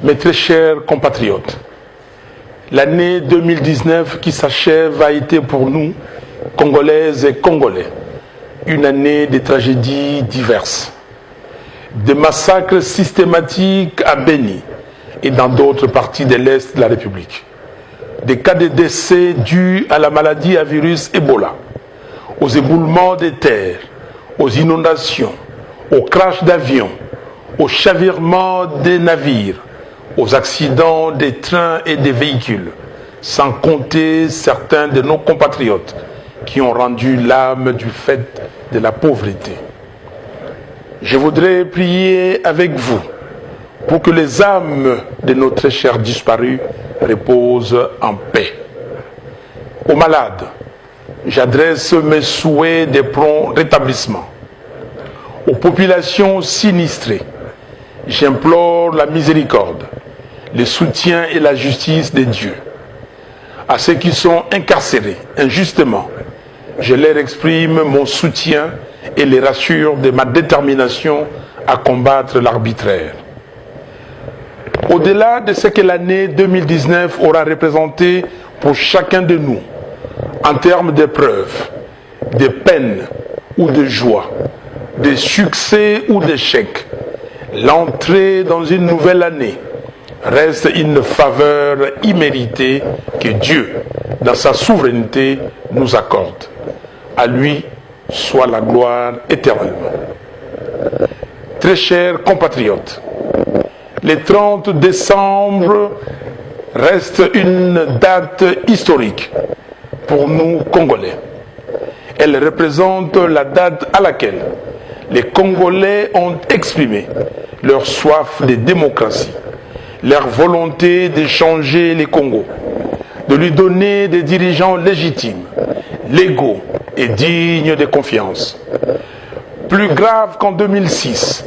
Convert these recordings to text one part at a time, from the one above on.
Mes très chers compatriotes, l'année 2019 qui s'achève a été pour nous, Congolaises et Congolais, une année de tragédies diverses. Des massacres systématiques à Beni et dans d'autres parties de l'Est de la République. Des cas de décès dus à la maladie à virus Ebola, aux éboulements des terres, aux inondations, aux crashs d'avions, aux chavirements des navires, aux accidents des trains et des véhicules, sans compter certains de nos compatriotes qui ont rendu l'âme du fait de la pauvreté. Je voudrais prier avec vous pour que les âmes de nos très chers disparus reposent en paix. Aux malades, j'adresse mes souhaits de prompt rétablissement. Aux populations sinistrées, j'implore la miséricorde, le soutien et la justice de Dieu. À ceux qui sont incarcérés injustement, je leur exprime mon soutien et les rassure de ma détermination à combattre l'arbitraire. Au-delà de ce que l'année 2019 aura représenté pour chacun de nous, en termes d'épreuves, de peines ou de joie, de succès ou d'échecs, l'entrée dans une nouvelle année reste une faveur imméritée que Dieu, dans sa souveraineté, nous accorde. À lui soit la gloire éternellement. Très chers compatriotes, le 30 décembre reste une date historique pour nous Congolais. Elle représente la date à laquelle les Congolais ont exprimé leur soif de démocratie, leur volonté de changer les Congos, de lui donner des dirigeants légitimes, légaux et dignes de confiance. Plus grave qu'en 2006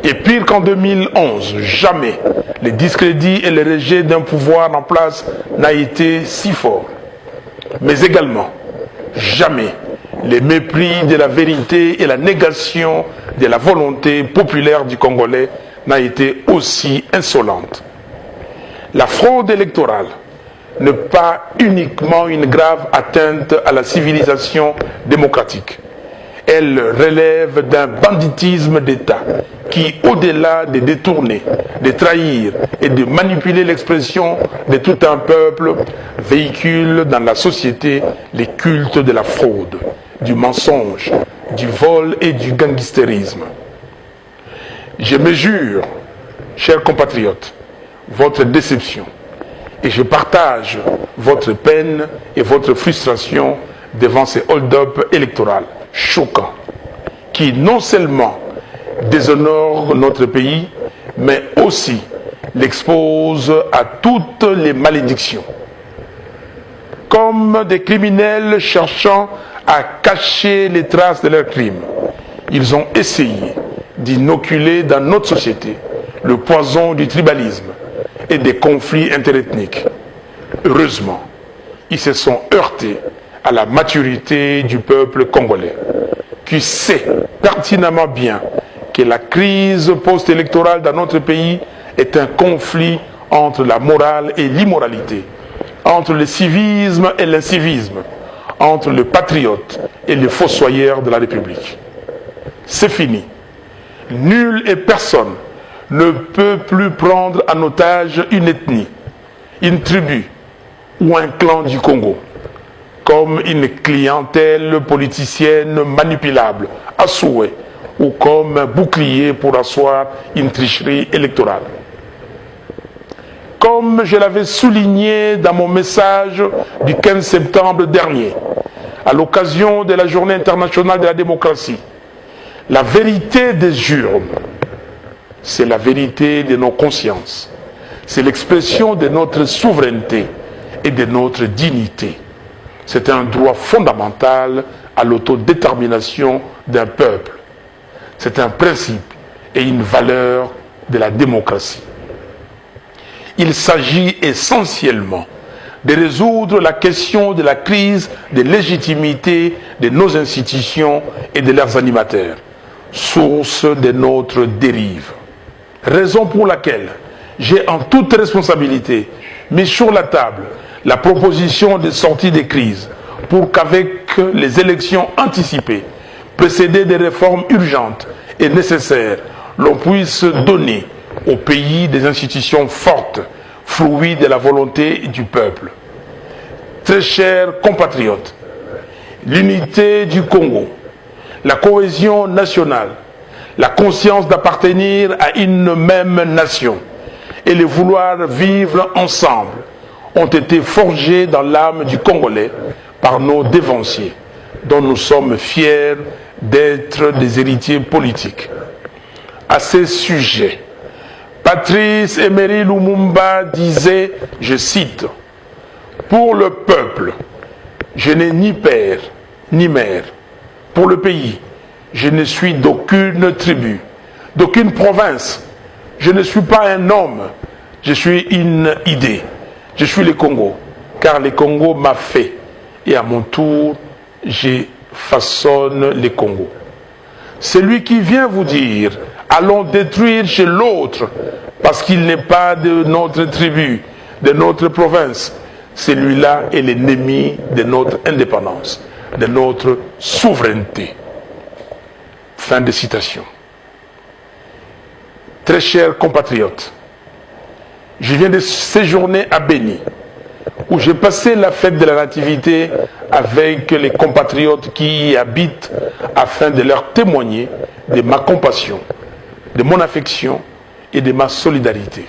et pire qu'en 2011, jamais le discrédit et le rejet d'un pouvoir en place n'a été si fort. Mais également, jamais le mépris de la vérité et la négation de la volonté populaire du Congolais n'a été aussi insolente. La fraude électorale n'est pas uniquement une grave atteinte à la civilisation démocratique. Elle relève d'un banditisme d'État qui, au-delà de détourner, de trahir et de manipuler l'expression de tout un peuple, véhicule dans la société les cultes de la fraude, du mensonge, du vol et du gangstérisme. Je mesure, chers compatriotes, votre déception et je partage votre peine et votre frustration devant ces hold-up électoraux choquants qui non seulement déshonorent notre pays, mais aussi l'exposent à toutes les malédictions. Comme des criminels cherchant à cacher les traces de leurs crimes, ils ont essayé d'inoculer dans notre société le poison du tribalisme et des conflits interethniques. Heureusement, ils se sont heurtés à la maturité du peuple congolais, qui sait pertinemment bien que la crise post-électorale dans notre pays est un conflit entre la morale et l'immoralité, entre le civisme et l'incivisme, entre le patriote et le fossoyeur de la République. C'est fini. Nul et personne ne peut plus prendre en otage une ethnie, une tribu ou un clan du Congo comme une clientèle politicienne manipulable à souhait ou comme un bouclier pour asseoir une tricherie électorale. Comme je l'avais souligné dans mon message du 15 septembre dernier, à l'occasion de la Journée internationale de la démocratie, la vérité des urnes, c'est la vérité de nos consciences. C'est l'expression de notre souveraineté et de notre dignité. C'est un droit fondamental à l'autodétermination d'un peuple. C'est un principe et une valeur de la démocratie. Il s'agit essentiellement de résoudre la question de la crise de légitimité de nos institutions et de leurs animateurs, source de notre dérive. Raison pour laquelle j'ai en toute responsabilité mis sur la table la proposition de sortie des crises pour qu'avec les élections anticipées, précédées des réformes urgentes et nécessaires, l'on puisse donner au pays des institutions fortes, fruits de la volonté du peuple. Très chers compatriotes, l'unité du Congo, la cohésion nationale, la conscience d'appartenir à une même nation et le vouloir vivre ensemble ont été forgés dans l'âme du Congolais par nos dévanciers, dont nous sommes fiers d'être des héritiers politiques. À ce sujet, Patrice Emery Lumumba disait, je cite, « Pour le peuple, je n'ai ni père ni mère. Pour le pays, je ne suis d'aucune tribu, d'aucune province. Je ne suis pas un homme, je suis une idée. Je suis le Congo, car le Congo m'a fait. Et à mon tour, je façonne le Congo. » Celui qui vient vous dire, allons détruire chez l'autre, parce qu'il n'est pas de notre tribu, de notre province, celui-là est l'ennemi de notre indépendance, de notre souveraineté. Fin de citation. Très chers compatriotes, je viens de séjourner à Béni, où j'ai passé la fête de la Nativité avec les compatriotes qui y habitent afin de leur témoigner de ma compassion, de mon affection et de ma solidarité.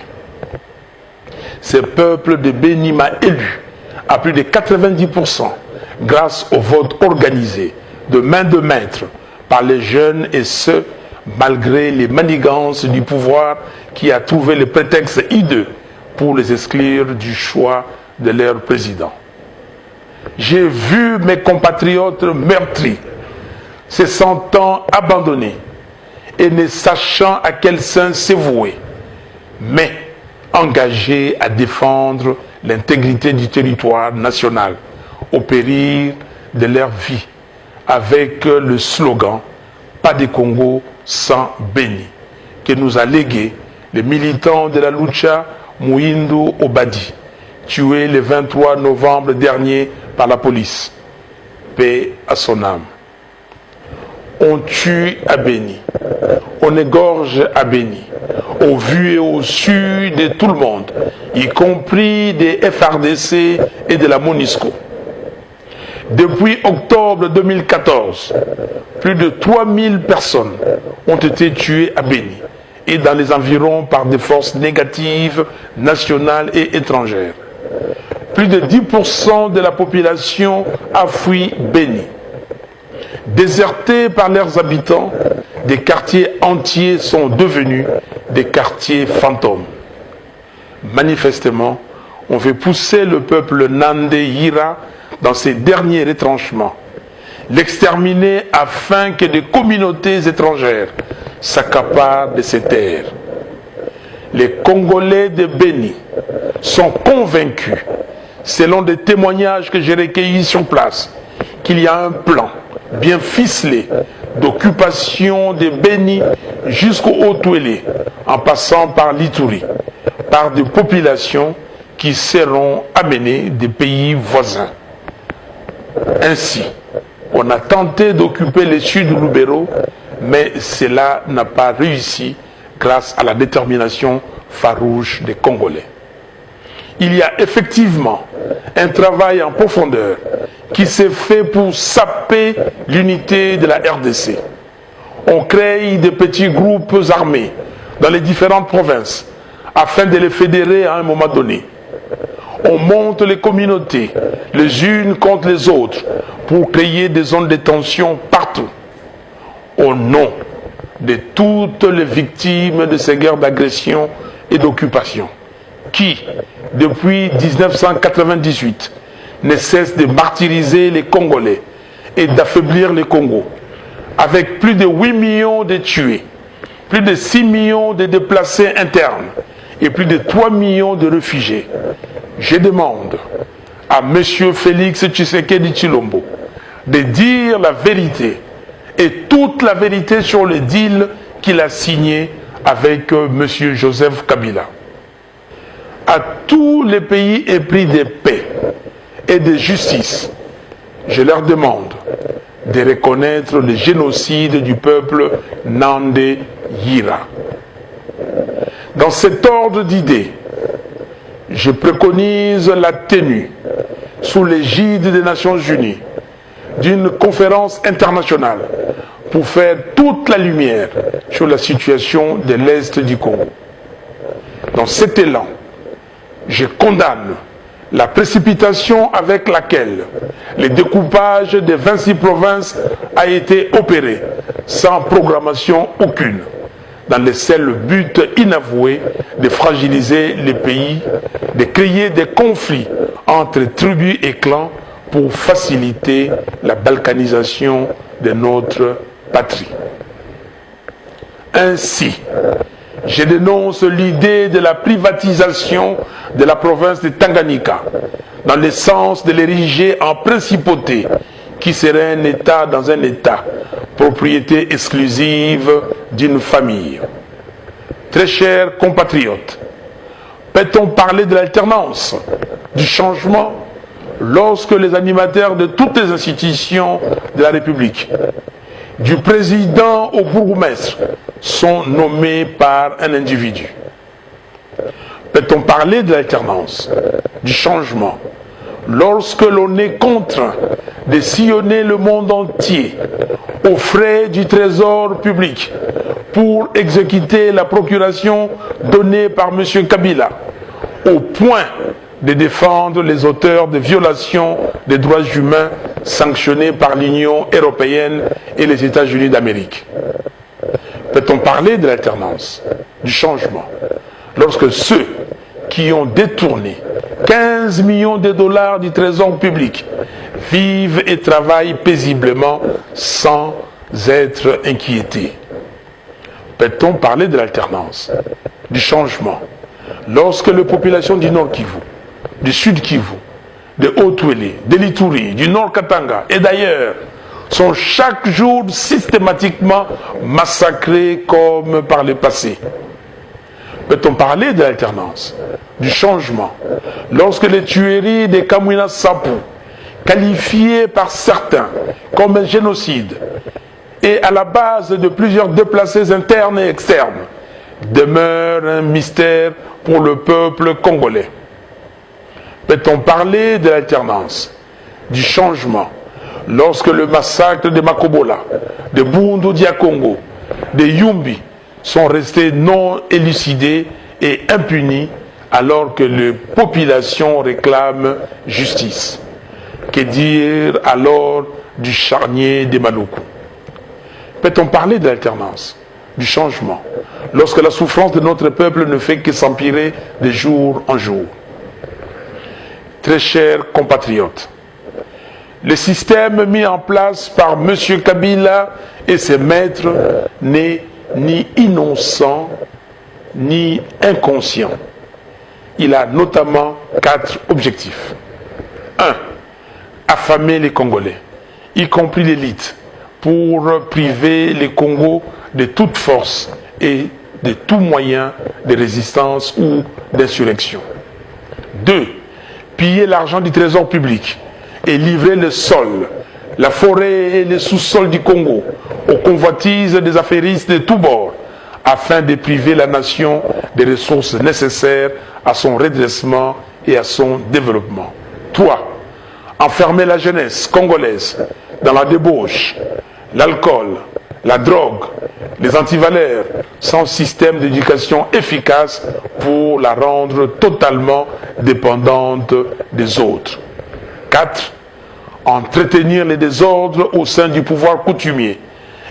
Ce peuple de Béni m'a élu à plus de 90% grâce au vote organisé de main de maître par les jeunes et ceux malgré les manigances du pouvoir qui a trouvé le prétexte hideux pour les exclure du choix de leur président. J'ai vu mes compatriotes meurtris, se sentant abandonnés et ne sachant à quel sein se vouer, mais engagés à défendre l'intégrité du territoire national au péril de leur vie, avec le slogan « Pas de Congo sans Béni » que nous a légué les militants de la Lucha Mouindou Obadi, tué le 23 novembre dernier par la police. Paix à son âme. On tue à Béni, on égorge à Béni, au vu et au su de tout le monde, y compris des FRDC et de la MONUSCO. Depuis octobre 2014, plus de 3000 personnes ont été tuées à Béni et dans les environs par des forces négatives nationales et étrangères. Plus de 10% de la population a fui Béni. Désertés par leurs habitants, des quartiers entiers sont devenus des quartiers fantômes. Manifestement, on veut pousser le peuple Nandé Yira dans ses derniers retranchements, l'exterminer afin que des communautés étrangères s'accaparent de ses terres. Les Congolais de Béni sont convaincus, selon des témoignages que j'ai recueillis sur place, qu'il y a un plan bien ficelé d'occupation de Béni jusqu'au Haut-Touélé, en passant par l'Ituri, par des populations qui seront amenées des pays voisins. Ainsi, on a tenté d'occuper le sud de Lubero, mais cela n'a pas réussi grâce à la détermination farouche des Congolais. Il y a effectivement un travail en profondeur qui s'est fait pour saper l'unité de la RDC. On crée des petits groupes armés dans les différentes provinces afin de les fédérer à un moment donné. On monte les communautés les unes contre les autres pour créer des zones de tension partout. Au nom de toutes les victimes de ces guerres d'agression et d'occupation, qui, depuis 1998, ne cessent de martyriser les Congolais et d'affaiblir le Congo, avec plus de 8 millions de tués, plus de 6 millions de déplacés internes et plus de 3 millions de réfugiés. Je demande à M. Félix Tshisekedi Tshilombo de dire la vérité et toute la vérité sur le deal qu'il a signé avec M. Joseph Kabila. à tous les pays épris de paix et de justice, je leur demande de reconnaître le génocide du peuple Nandé Yira. Dans cet ordre d'idées, je préconise la tenue, sous l'égide des Nations Unies, d'une conférence internationale pour faire toute la lumière sur la situation de l'Est du Congo. Dans cet élan, je condamne la précipitation avec laquelle le découpage des 26 provinces a été opéré sans programmation aucune, dans le seul but inavoué de fragiliser les pays, de créer des conflits entre tribus et clans pour faciliter la balkanisation de notre patrie. Ainsi, je dénonce l'idée de la privatisation de la province de Tanganyika, dans le sens de l'ériger en principauté, qui serait un État dans un État, propriété exclusive d'une famille. Très chers compatriotes, peut-on parler de l'alternance, du changement, lorsque les animateurs de toutes les institutions de la République, du président au bourgmestre, sont nommés par un individu? Peut-on parler de l'alternance, du changement, lorsque l'on est contraint de sillonner le monde entier aux frais du trésor public pour exécuter la procuration donnée par M. Kabila, au point de défendre les auteurs de violations des droits humains sanctionnés par l'Union européenne et les États-Unis d'Amérique? Peut-on parler de l'alternance, du changement, lorsque ceux qui ont détourné 15 millions de dollars du trésor public vivent et travaillent paisiblement sans être inquiétés? Peut-on parler de l'alternance, du changement, lorsque les populations du Nord Kivu, du Sud Kivu, de Haut-Ouélé, de l'Ituri, du Nord Katanga et d'ailleurs sont chaque jour systématiquement massacrés comme par le passé? Peut-on parler de l'alternance, du changement, lorsque les tueries de Kamwina Sapu, qualifiées par certains comme un génocide et à la base de plusieurs déplacés internes et externes, demeurent un mystère pour le peuple congolais? Peut-on parler de l'alternance, du changement, lorsque le massacre de Makobola, de Bundu Dia Congo, de Yumbi sont restés non élucidés et impunis alors que les populations réclament justice? Que dire alors du charnier des Maluku? Peut-on parler de l'alternance, du changement, lorsque la souffrance de notre peuple ne fait que s'empirer de jour en jour? Très chers compatriotes, le système mis en place par M. Kabila et ses maîtres n'est ni innocent ni inconscient. Il a notamment 4 objectifs. 1. Affamer les Congolais, y compris l'élite, pour priver les Congos de toute force et de tout moyen de résistance ou d'insurrection. 2. Piller l'argent du trésor public et livrer le sol, la forêt et le sous-sol du Congo aux convoitises des affairistes de tous bords, afin de priver la nation des ressources nécessaires à son redressement et à son développement. 3. Enfermer la jeunesse congolaise dans la débauche, l'alcool, la drogue, les antivaleurs, sans système d'éducation efficace pour la rendre totalement dépendante des autres. 4. Entretenir les désordres au sein du pouvoir coutumier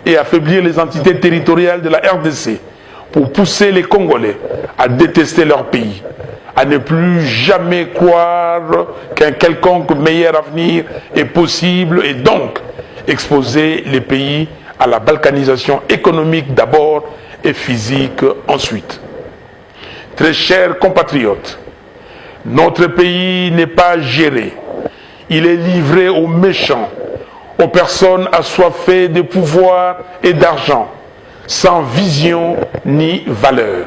et affaiblir les entités territoriales de la RDC pour pousser les Congolais à détester leur pays, à ne plus jamais croire qu'un quelconque meilleur avenir est possible et donc exposer les pays à la balkanisation économique d'abord et physique ensuite. Très chers compatriotes, notre pays n'est pas géré. Il est livré aux méchants, aux personnes assoiffées de pouvoir et d'argent, sans vision ni valeur.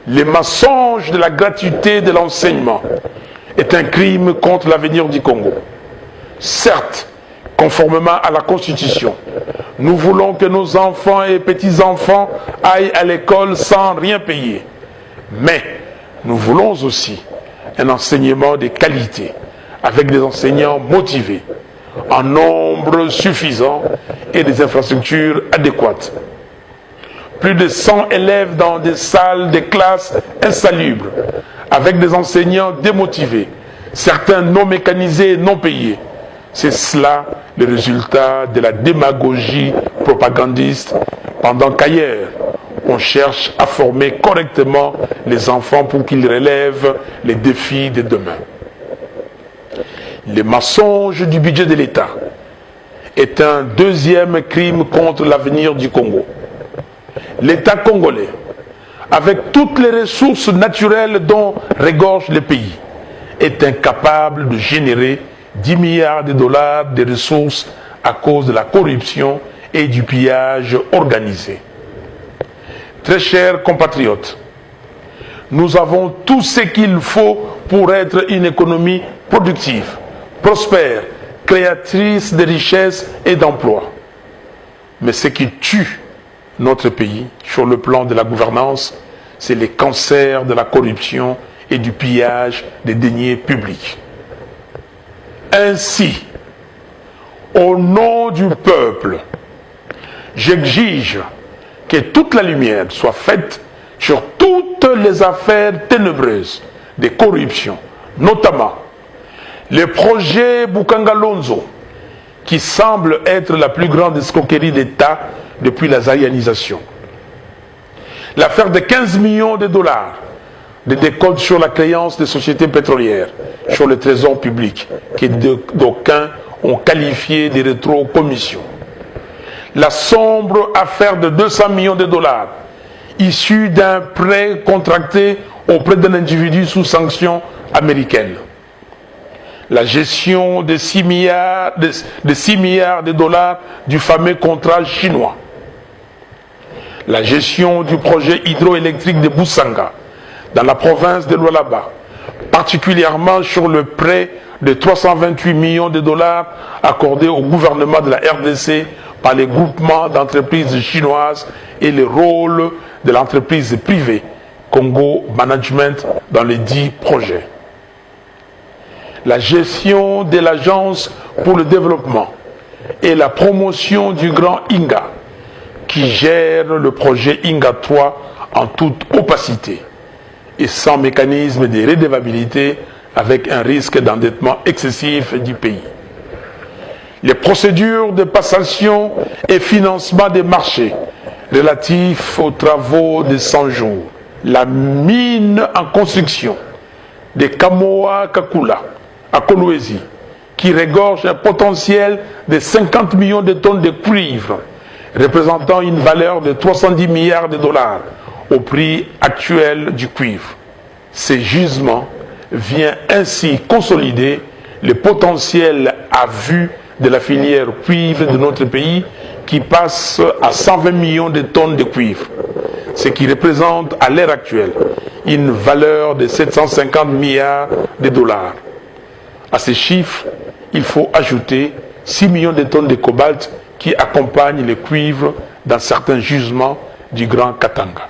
Le mensonge de la gratuité de l'enseignement est un crime contre l'avenir du Congo. Certes, conformément à la Constitution, nous voulons que nos enfants et petits-enfants aillent à l'école sans rien payer. Mais nous voulons aussi un enseignement de qualité, avec des enseignants motivés, en nombre suffisant et des infrastructures adéquates. Plus de 100 élèves dans des salles de classe insalubres, avec des enseignants démotivés, certains non mécanisés et non payés. C'est cela le résultat de la démagogie propagandiste, pendant qu'ailleurs, on cherche à former correctement les enfants pour qu'ils relèvent les défis de demain. Le mensonge du budget de l'État est un deuxième crime contre l'avenir du Congo. L'État congolais, avec toutes les ressources naturelles dont regorge le pays, est incapable de générer 10 milliards de dollars de ressources à cause de la corruption et du pillage organisé. Très chers compatriotes, nous avons tout ce qu'il faut pour être une économie productive, prospère, créatrice de richesses et d'emplois. Mais ce qui tue notre pays sur le plan de la gouvernance, c'est les cancers de la corruption et du pillage des deniers publics. Ainsi, au nom du peuple, j'exige que toute la lumière soit faite sur toutes les affaires ténébreuses de corruption, notamment le projet Bukangalonzo, qui semble être la plus grande escroquerie d'État depuis la zaïanisation. L'affaire de 15 millions de dollars de décompte sur la créance des sociétés pétrolières, sur le trésor public, que d'aucuns ont qualifié de rétro-commission. La sombre affaire de 200 millions de dollars, issue d'un prêt contracté auprès d'un individu sous sanction américaine. La gestion de 6 milliards de dollars du fameux contrat chinois. La gestion du projet hydroélectrique de Boussanga, dans la province de Lualaba, particulièrement sur le prêt de 328 millions de dollars accordé au gouvernement de la RDC par les groupements d'entreprises chinoises et le rôle de l'entreprise privée Congo Management dans les 10 projets. La gestion de l'Agence pour le développement et la promotion du Grand Inga, qui gère le projet Inga 3 en toute opacité et sans mécanisme de redevabilité, avec un risque d'endettement excessif du pays. Les procédures de passation et financement des marchés relatifs aux travaux de 100 jours. La mine en construction de Kamoa Kakula à Kolwezi, qui regorge un potentiel de 50 millions de tonnes de cuivre, représentant une valeur de 310 milliards de dollars au prix actuel du cuivre. Ces gisements viennent ainsi consolider le potentiel à vue de la filière cuivre de notre pays, qui passe à 120 millions de tonnes de cuivre, ce qui représente à l'heure actuelle une valeur de 750 milliards de dollars. À ces chiffres, il faut ajouter 6 millions de tonnes de cobalt qui accompagnent le cuivre dans certains gisements du Grand Katanga.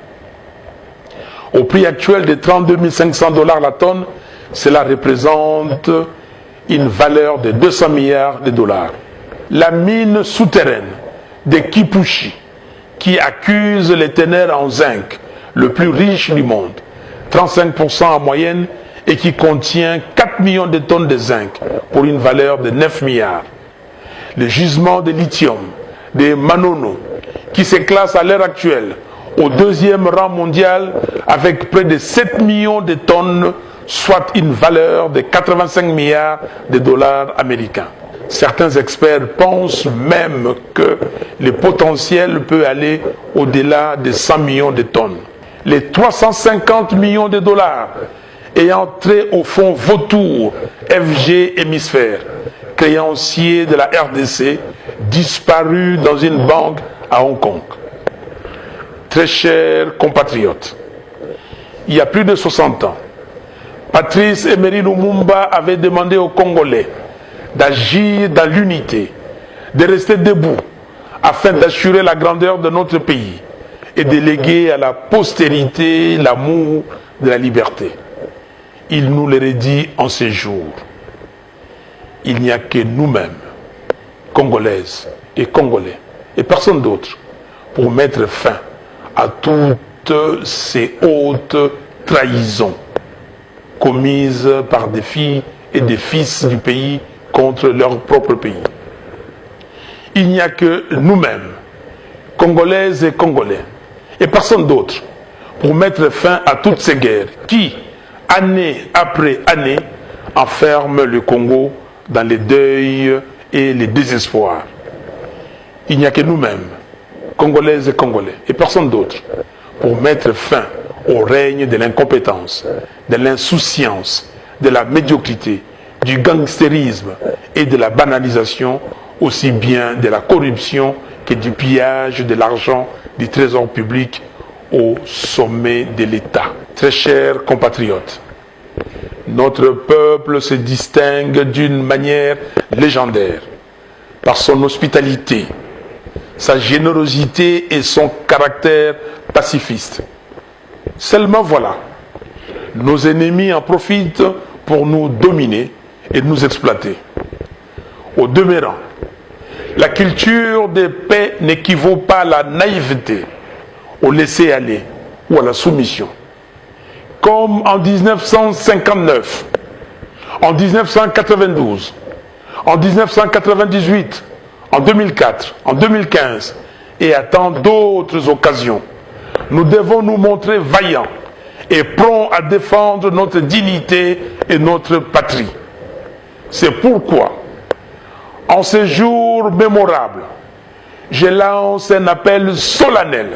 Au prix actuel de 32 500 dollars la tonne, cela représente une valeur de 200 milliards de dollars. La mine souterraine de Kipushi, qui accuse les ténèbres en zinc, le plus riche du monde, 35% en moyenne, et qui contient 4 millions de tonnes de zinc pour une valeur de 9 milliards. Le gisement de lithium de Manono, qui se classe à l'heure actuelle au 2e rang mondial avec près de 7 millions de tonnes, soit une valeur de 85 milliards de dollars américains. Certains experts pensent même que le potentiel peut aller au-delà de 100 millions de tonnes. Les 350 millions de dollars ayant trait au fonds Vautour FG Hémisphère, créancier de la RDC, disparu dans une banque à Hong Kong. Très chers compatriotes, il y a plus de 60 ans, Patrice Emery Lumumba avait demandé aux Congolais d'agir dans l'unité, de rester debout afin d'assurer la grandeur de notre pays et de léguer à la postérité l'amour de la liberté. Il nous le redit en ces jours. Il n'y a que nous-mêmes, Congolaises et Congolais, et personne d'autre, pour mettre fin à toutes ces hautes trahisons commises par des filles et des fils du pays contre leur propre pays. Il n'y a que nous-mêmes, Congolaises et Congolais, et personne d'autre, pour mettre fin à toutes ces guerres qui, année après année, enferment le Congo dans les deuils et les désespoirs. Il n'y a que nous-mêmes, Congolaises et Congolais, et personne d'autre, pour mettre fin au règne de l'incompétence, de l'insouciance, de la médiocrité, du gangstérisme et de la banalisation, aussi bien de la corruption que du pillage de l'argent du trésor public au sommet de l'État. Très chers compatriotes, notre peuple se distingue d'une manière légendaire par son hospitalité, sa générosité et son caractère pacifiste. Seulement voilà, nos ennemis en profitent pour nous dominer et nous exploiter. Au demeurant, la culture de paix n'équivaut pas à la naïveté, au laisser-aller ou à la soumission. Comme en 1959, en 1992, en 1998, en 2004, en 2015 et à tant d'autres occasions, nous devons nous montrer vaillants et prompts à défendre notre dignité et notre patrie. C'est pourquoi, en ces jours mémorables, je lance un appel solennel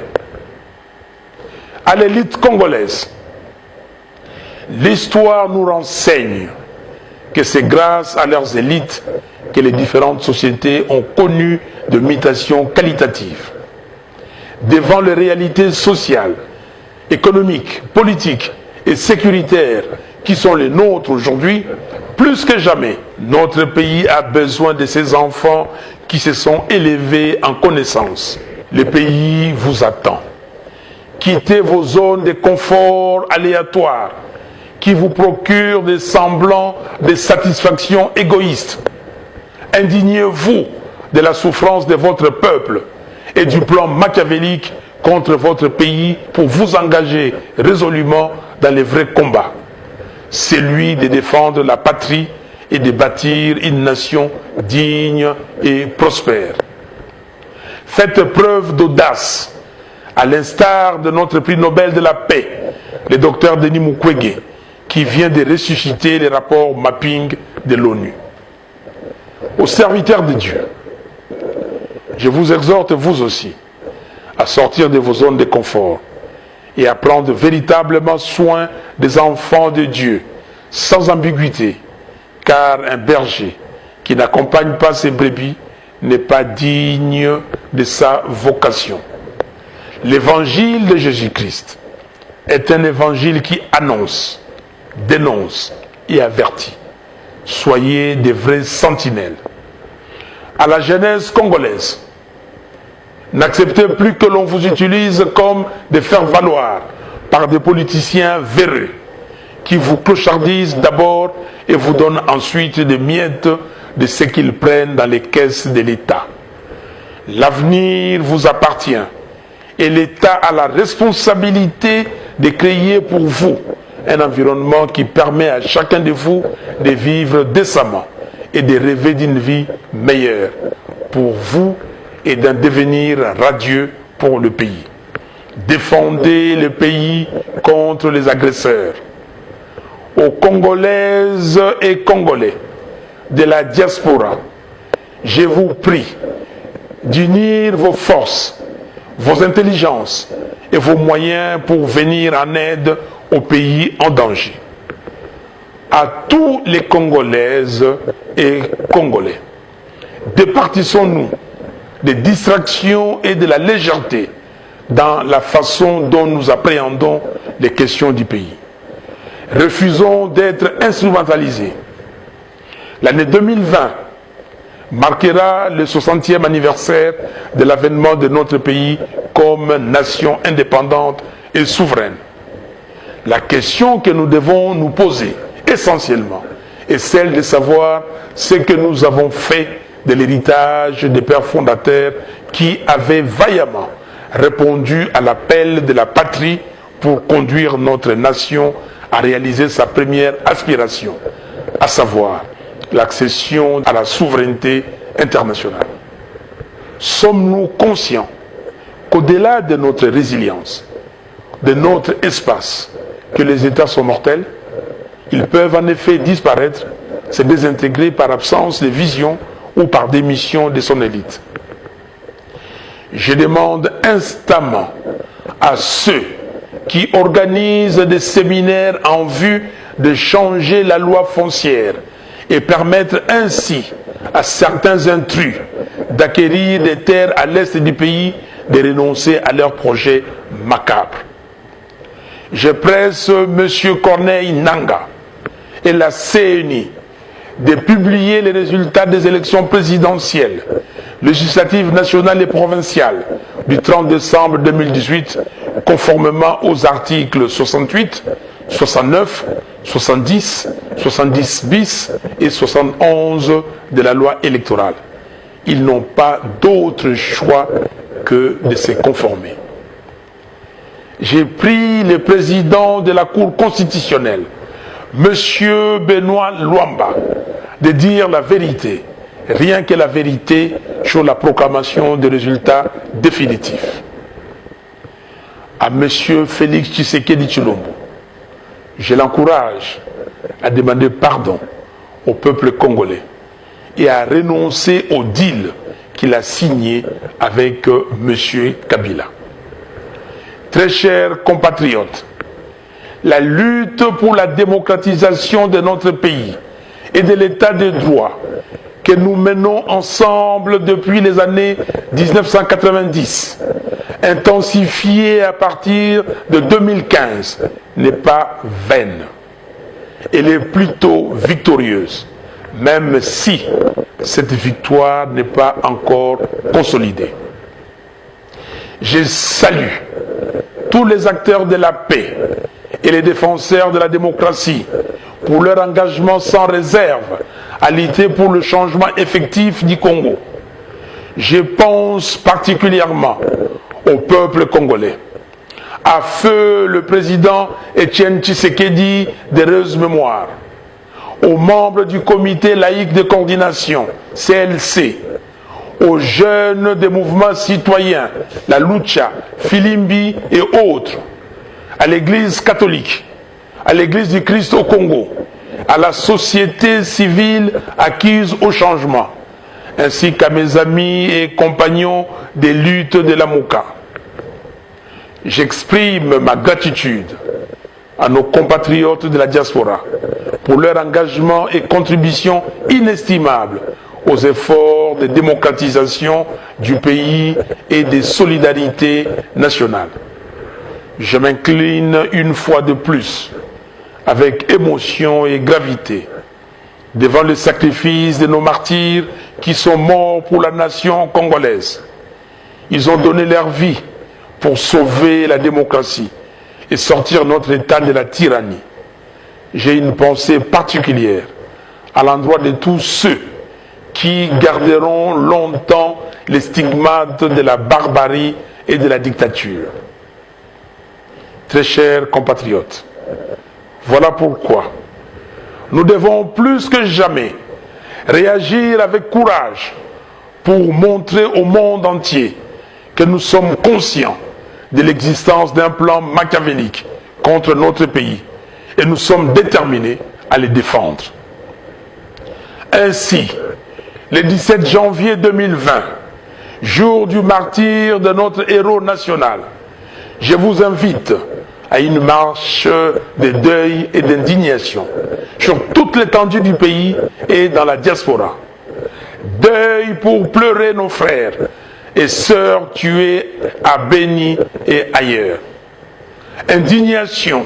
à l'élite congolaise. L'histoire nous renseigne que c'est grâce à leurs élites que les différentes sociétés ont connu de mutations qualitatives. Devant les réalités sociales, économiques, politiques et sécuritaires qui sont les nôtres aujourd'hui, plus que jamais, notre pays a besoin de ces enfants qui se sont élevés en connaissance. Le pays vous attend. Quittez vos zones de confort aléatoires qui vous procurent des semblants de satisfaction égoïste. Indignez-vous de la souffrance de votre peuple et du plan machiavélique contre votre pays pour vous engager résolument dans les vrais combats. Celui de défendre la patrie et de bâtir une nation digne et prospère. Faites preuve d'audace, à l'instar de notre prix Nobel de la paix, le docteur Denis Mukwege, qui vient de ressusciter les rapports mapping de l'ONU. Aux serviteurs de Dieu, je vous exhorte vous aussi à sortir de vos zones de confort et à prendre véritablement soin des enfants de Dieu, sans ambiguïté, car un berger qui n'accompagne pas ses brebis n'est pas digne de sa vocation. L'évangile de Jésus-Christ est un évangile qui annonce, dénonce et avertit. Soyez des vrais sentinelles. À la jeunesse congolaise, n'acceptez plus que l'on vous utilise comme des faire-valoir par des politiciens véreux qui vous clochardisent d'abord et vous donnent ensuite des miettes de ce qu'ils prennent dans les caisses de l'État. L'avenir vous appartient et l'État a la responsabilité de créer pour vous un environnement qui permet à chacun de vous de vivre décemment et de rêver d'une vie meilleure pour vous et d'un devenir radieux pour le pays. Défendez le pays contre les agresseurs. Aux Congolaises et Congolais de la diaspora, je vous prie d'unir vos forces, vos intelligences et vos moyens pour venir en aide aux pays en danger. À tous les Congolaises et Congolais, départissons-nous des distractions et de la légèreté dans la façon dont nous appréhendons les questions du pays. Refusons d'être instrumentalisés. L'année 2020 marquera le 60e anniversaire de l'avènement de notre pays comme nation indépendante et souveraine. La question que nous devons nous poser essentiellement est celle de savoir ce que nous avons fait de l'héritage des pères fondateurs qui avaient vaillamment répondu à l'appel de la patrie pour conduire notre nation à réaliser sa première aspiration, à savoir l'accession à la souveraineté internationale. Sommes-nous conscients qu'au-delà de notre résilience, de notre espace, que les États sont mortels? Ils peuvent en effet disparaître, se désintégrer par absence de vision ou par démission de son élite. Je demande instamment à ceux qui organisent des séminaires en vue de changer la loi foncière et permettre ainsi à certains intrus d'acquérir des terres à l'est du pays de renoncer à leurs projets macabres. Je presse M. Corneille Nangaa et la CENI de publier les résultats des élections présidentielles, législatives nationales et provinciales du 30 décembre 2018, conformément aux articles 68, 69, 70, 70 bis et 71 de la loi électorale. Ils n'ont pas d'autre choix que de se conformer. J'ai pris le président de la Cour constitutionnelle, M. Benoît Luamba, de dire la vérité, rien que la vérité sur la proclamation des résultats définitifs. À M. Félix Tshisekedi Tshilombo, je l'encourage à demander pardon au peuple congolais et à renoncer au deal qu'il a signé avec M. Kabila. Très chers compatriotes, la lutte pour la démocratisation de notre pays et de l'état de droit que nous menons ensemble depuis les années 1990, intensifiée à partir de 2015, n'est pas vaine. Elle est plutôt victorieuse, même si cette victoire n'est pas encore consolidée. Je salue tous les acteurs de la paix et les défenseurs de la démocratie pour leur engagement sans réserve à lutter pour le changement effectif du Congo. Je pense particulièrement au peuple congolais. À feu le président Etienne Tshisekedi d'heureuse mémoire, aux membres du comité laïque de coordination, CLC, aux jeunes des mouvements citoyens, la Lucha, Filimbi et autres, à l'église catholique, à l'église du Christ au Congo, à la société civile acquise au changement, ainsi qu'à mes amis et compagnons des luttes de la Mouka. J'exprime ma gratitude à nos compatriotes de la diaspora pour leur engagement et contribution inestimable aux efforts de démocratisation du pays et de solidarité nationale. Je m'incline une fois de plus, avec émotion et gravité, devant le sacrifice de nos martyrs qui sont morts pour la nation congolaise. Ils ont donné leur vie pour sauver la démocratie et sortir notre État de la tyrannie. J'ai une pensée particulière à l'endroit de tous ceux qui garderont longtemps les stigmates de la barbarie et de la dictature. Très chers compatriotes, voilà pourquoi nous devons plus que jamais réagir avec courage pour montrer au monde entier que nous sommes conscients de l'existence d'un plan machiavélique contre notre pays et nous sommes déterminés à les défendre. Ainsi, le 17 janvier 2020, jour du martyre de notre héros national, je vous invite à une marche de deuil et d'indignation sur toute l'étendue du pays et dans la diaspora. Deuil pour pleurer nos frères et sœurs tuées à Beni et ailleurs. Indignation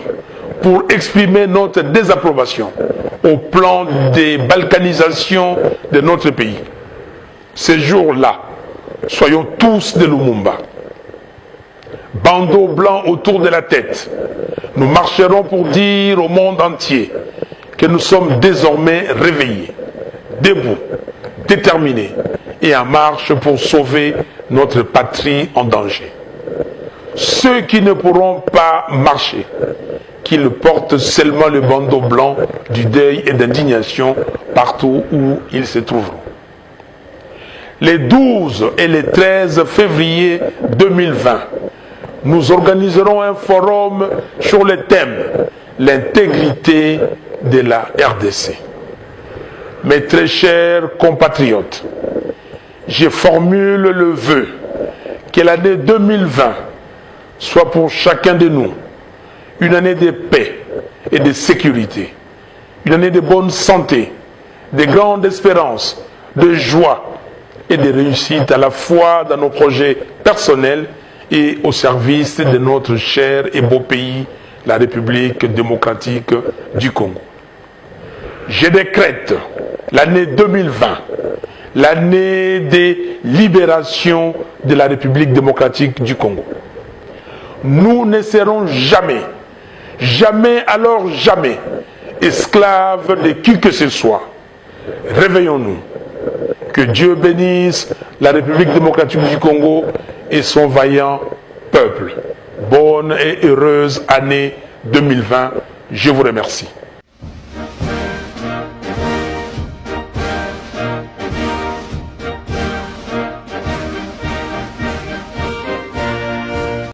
pour exprimer notre désapprobation au plan des balkanisations de notre pays. Ces jours-là, soyons tous de Lumumba. Bandeau blanc autour de la tête, nous marcherons pour dire au monde entier que nous sommes désormais réveillés, debout, déterminés et en marche pour sauver notre patrie en danger. Ceux qui ne pourront pas marcher, qu'ils portent seulement le bandeau blanc du deuil et d'indignation partout où ils se trouveront. Les 12 et les 13 février 2020, nous organiserons un forum sur le thème « L'intégrité de la RDC ». Mes très chers compatriotes, je formule le vœu que l'année 2020 soit pour chacun de nous une année de paix et de sécurité, une année de bonne santé, de grande espérance, de joie et de réussite à la fois dans nos projets personnels et au service de notre cher et beau pays, la République démocratique du Congo. Je décrète l'année 2020, l'année des libérations de la République démocratique du Congo. Nous ne serons jamais, jamais alors jamais, esclaves de qui que ce soit. Réveillons-nous. Que Dieu bénisse la République démocratique du Congo et son vaillant peuple. Bonne et heureuse année 2020. Je vous remercie.